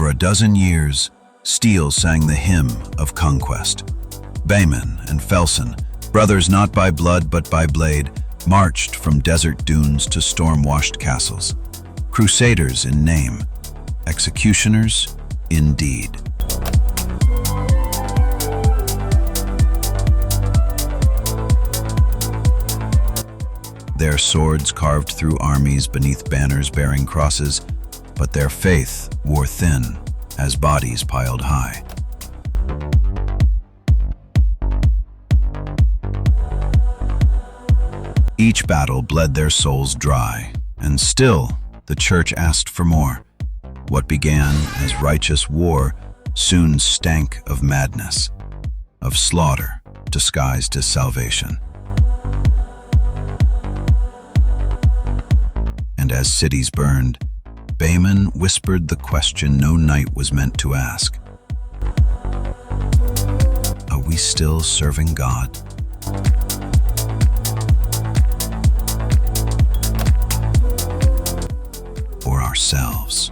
For a dozen years, steel sang the hymn of conquest. Behmen and Felson, brothers not by blood but by blade, marched from desert dunes to storm-washed castles. Crusaders in name, executioners in deed. Their swords carved through armies beneath banners bearing crosses, but their faith wore thin as bodies piled high. Each battle bled their souls dry, and still the church asked for more. What began as righteous war soon stank of madness, of slaughter disguised as salvation. And as cities burned, Behmen whispered the question no knight was meant to ask. Are we still serving God? Or ourselves?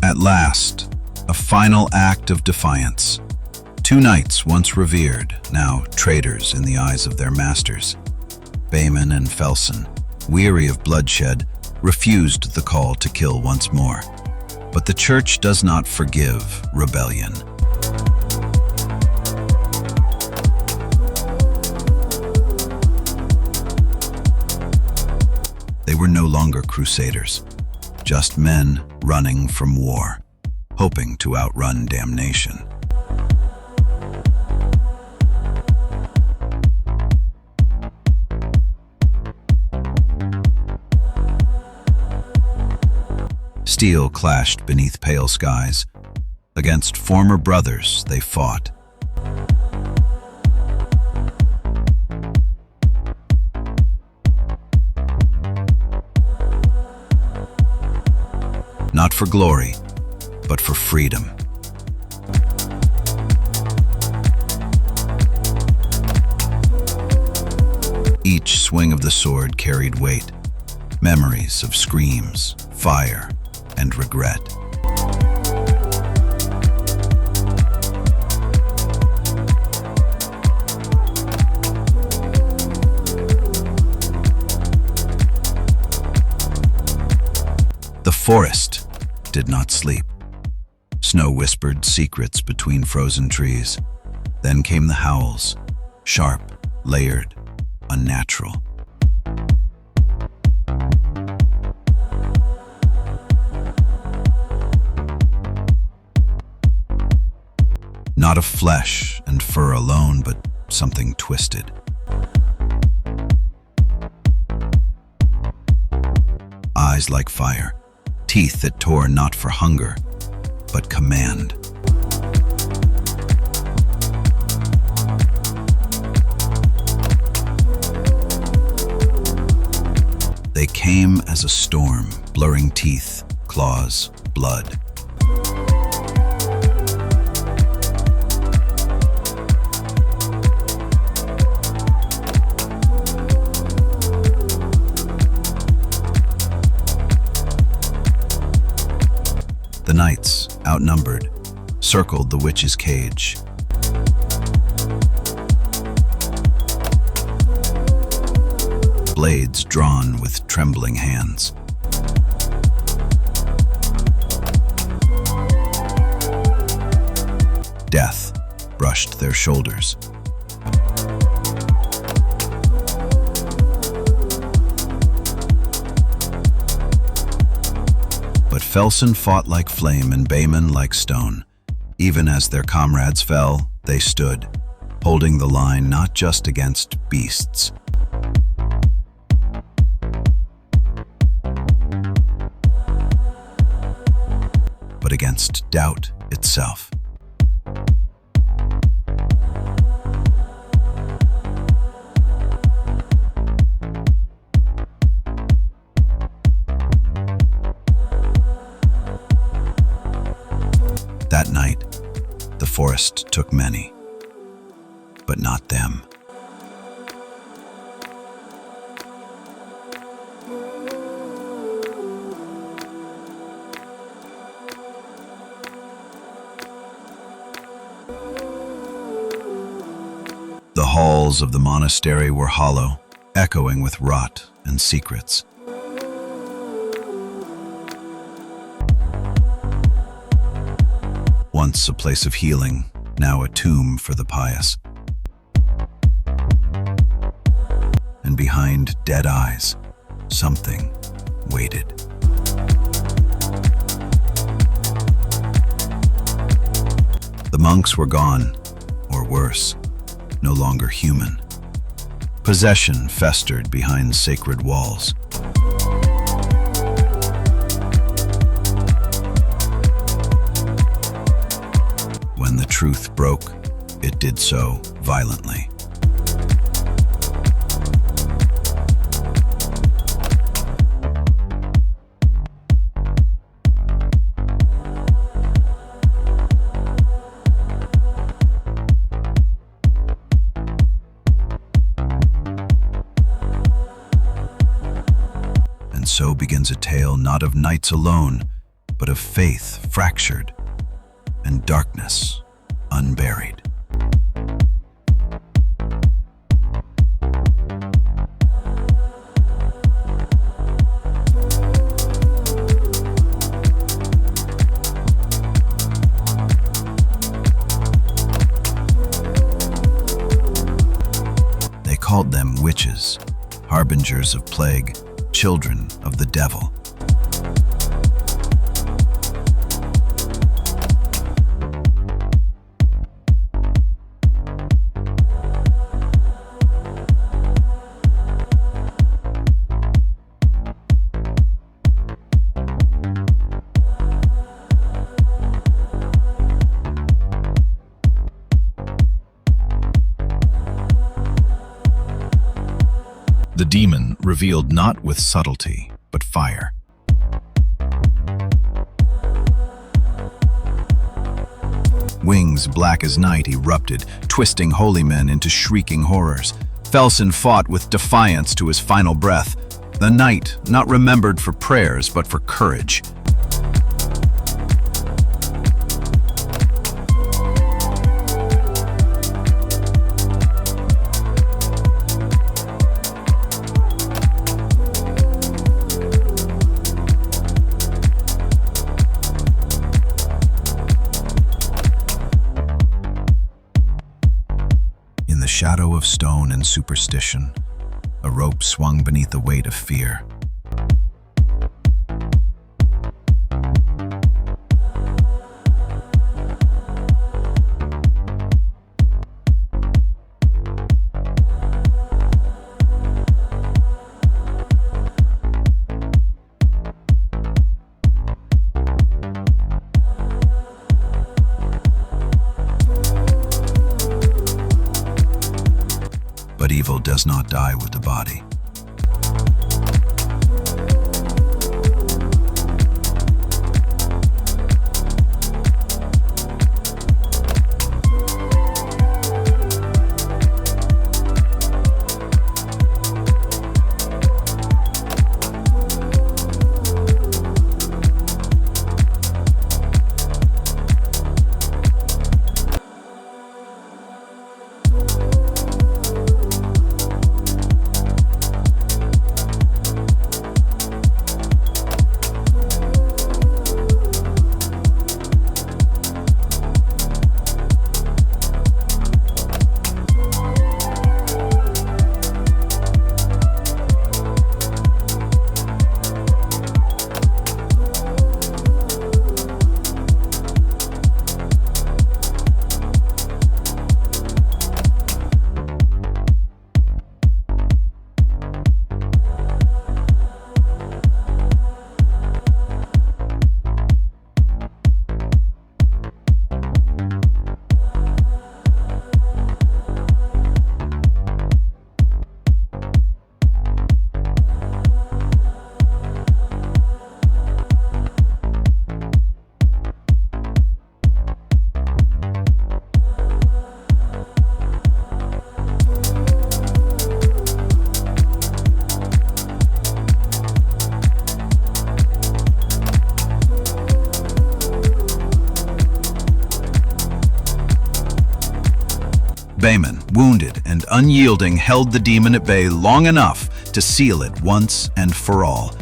At last, a final act of defiance. Two knights once revered, now traitors in the eyes of their masters. Behmen and Felson, weary of bloodshed, refused the call to kill once more. But the church does not forgive rebellion. They were no longer crusaders, just men running from war, hoping to outrun damnation. Steel clashed beneath pale skies. Against former brothers they fought. Not for glory, but for freedom. Each swing of the sword carried weight, memories of screams, fire, and regret. The forest did not sleep. Snow whispered secrets between frozen trees. Then came the howls, sharp, layered, unnatural. Not of flesh and fur alone, but something twisted. Eyes like fire, teeth that tore not for hunger, but command. came as a storm, blurring teeth, claws, blood. The knights, outnumbered, circled the witch's cage. Blades drawn with trembling hands. Death brushed their shoulders. But Felson fought like flame and Behmen like stone. Even as their comrades fell, they stood, holding the line not just against beasts, but against doubt itself. That night, the forest took many, but not them. The halls of the monastery were hollow, echoing with rot and secrets. Once a place of healing, now a tomb for the pious. And behind dead eyes, something waited. The monks were gone, or worse, no longer human. Possession festered behind sacred walls. When the truth broke, it did so violently. And so begins a tale not of knights alone, but of faith fractured and darkness unburied. They called them witches, harbingers of plague, children of the devil. The demon revealed not with subtlety, but fire. Wings black as night erupted, twisting holy men into shrieking horrors. Felson fought with defiance to his final breath. The night, not remembered for prayers, but for courage. In the shadow of stone and superstition, a rope swung beneath the weight of fear. But evil does not die with the body. unyielding, held the demon at bay long enough to seal it once and for all.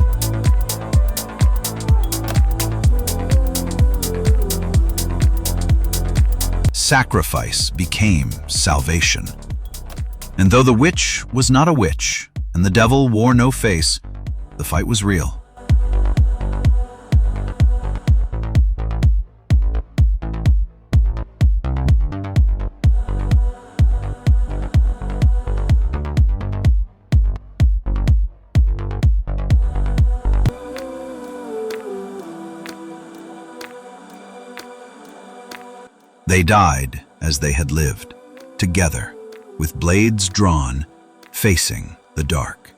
Sacrifice became salvation. And though the witch was not a witch, and the devil wore no face, the fight was real. They died as they had lived, together, with blades drawn, facing the dark.